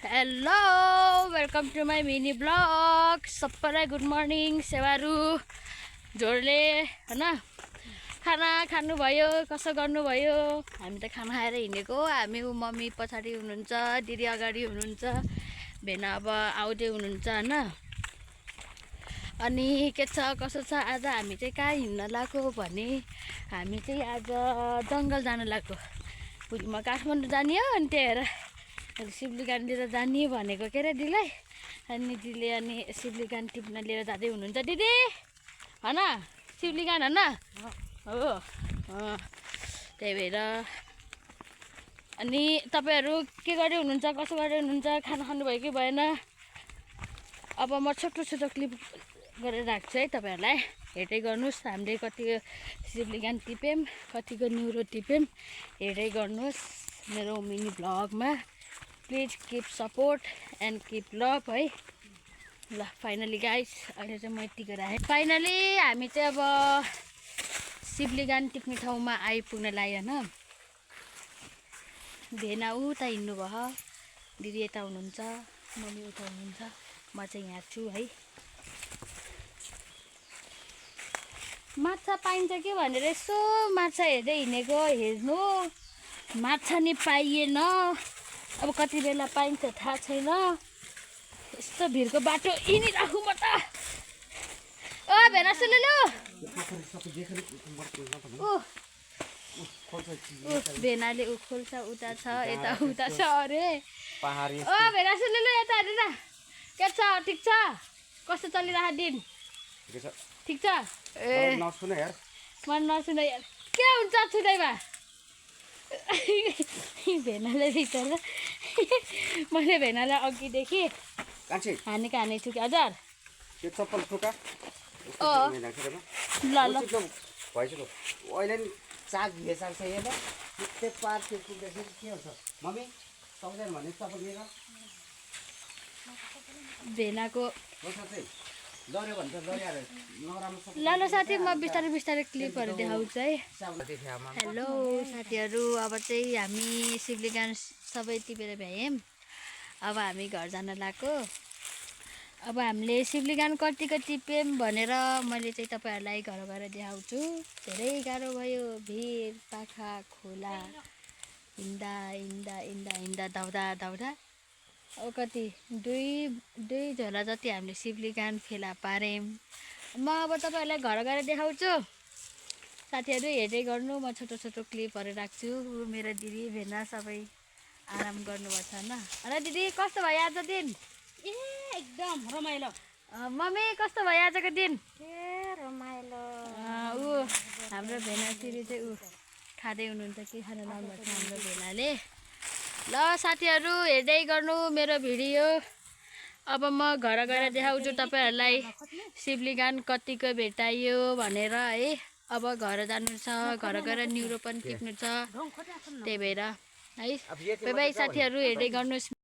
Hello welcome to my mini blog. सबैलाई good morning. सेवारु जोडले हैन खाना खानुभयो, कसो गर्नुभयो? हामी त खाना खाएर हिँडेको। हामी मम्मी पछाडि हुनुहुन्छ, दिदी अगाडि हुनुहुन्छ, भेना अब आउँदै हुनुहुन्छ हैन। अनि के छ कसो छ? आज हामी चाहिँ कहाँ हिँड्न लाग्यो भने हामी चाहिँ आज जङ्गल जान लाग्यो। भोलि म काठमाडौँ जाने हो, अनि त्यही भएर शिवलीगान लिएर जाने भनेको के अरे दिदीलाई। अनि दिदीले अनि शिवलीगान टिप्न लिएर जाँदै हुनुहुन्छ। दिदी हैन शिवलीगान हैन हो त्यही भएर अनि तपाईँहरू के गर्दै हुनुहुन्छ, कसो गर्दै हुनुहुन्छ? खाना खानुभयो कि भएन? अब म छोटो छोटो क्लिप गरेर राख्छु है तपाईँहरूलाई, हेर्दै गर्नुहोस्। हामीले कतिको शिवलीगान टिप्यौँ, कतिको न्युरो टिप्यौँ, हेर्दै गर्नुहोस् मेरो मिनी भ्लगमा। Please keep support and keep love है। ल फाइनली गाइस अहिले चाहिँ म यतिको राखेँ। फाइनली हामी चाहिँ अब शिवलीगान टिप्ने ठाउँमा आइपुग्न लाग्यो होइन। भेना उता हिँड्नु भयो, दिदी यता हुनुहुन्छ, मम्मी उता हुनुहुन्छ, म चाहिँ यहाँ छु है। माछा पाइन्छ कि भनेर यसो माछा हेर्दै हिँडेको, हेर्नु माछा नि पाइएन। अब कति बेला पाइन्छ थाहा छैन। यस्तो भिरको बाटो हिँडिराखु म त। ओ भेना सुन्नु भेनाले ऊ खोल्छ उता छ, यता उता छ अरे। ओ भेना सुन्नु यता हेर्नु न, के छ? ठिक छ? कस्तो चलिरहेको दिन? ठिक छ? ए नसुन यार, मन नसुन यार, के हुन्छ छुदैमा? भेनाले बिचरा मैले भेनालाई अघिदेखि हानेको हानेको छु कि हजुर। ल ल भेनाको ल ल साथी, म बिस्तारै बिस्तारै क्लिपहरू देखाउँछु है। हेलो साथीहरू, अब चाहिँ हामी शिवलीगान सबै टिपेर भ्यायौँ। अब हामी घर जान लाग्यो। अब हामीले शिवलीगान कतिको टिप्यौँ भनेर मैले चाहिँ तपाईँहरूलाई घर गएर देखाउँछु। धेरै गाह्रो भयो, भिर पाखा खोला हिँड्दा हिँड्दा हिँड्दा हिँड्दा धाउँदा धाउँदा अब कति दुई झोला जति हामीले शिवलीगान फेला पार्यौँ। म अब तपाईँहरूलाई घर गएर देखाउँछु। साथीहरू हेर्दै गर्नु, म छोटो छोटो क्लिपहरू राख्छु। मेरो दिदी भेना सबै आराम गर्नुभएको छ होइन। होइन दिदी कस्तो भयो आज दिन? ए एकदम रमाइलो। मम्मी कस्तो भयो आजको दिन? ए रमाइलो। ऊ हाम्रो भेना दिदी चाहिँ ऊ खाँदै हुनुहुन्छ कि खान लाउनुभएको छ हाम्रो भेनाले। ल साथीहरू हेर्दै गर्नु मेरो भिडियो। अब म घर गएर देखाउँछु तपाईँहरूलाई शिवलीगान कतिको भेटाइयो भनेर है। अब घर जानु छ, घर गएर न्युरो पनि टिप्नु छ, त्यही भएर है। बाई बाई साथीहरू हेर्दै गर्नुहोस्।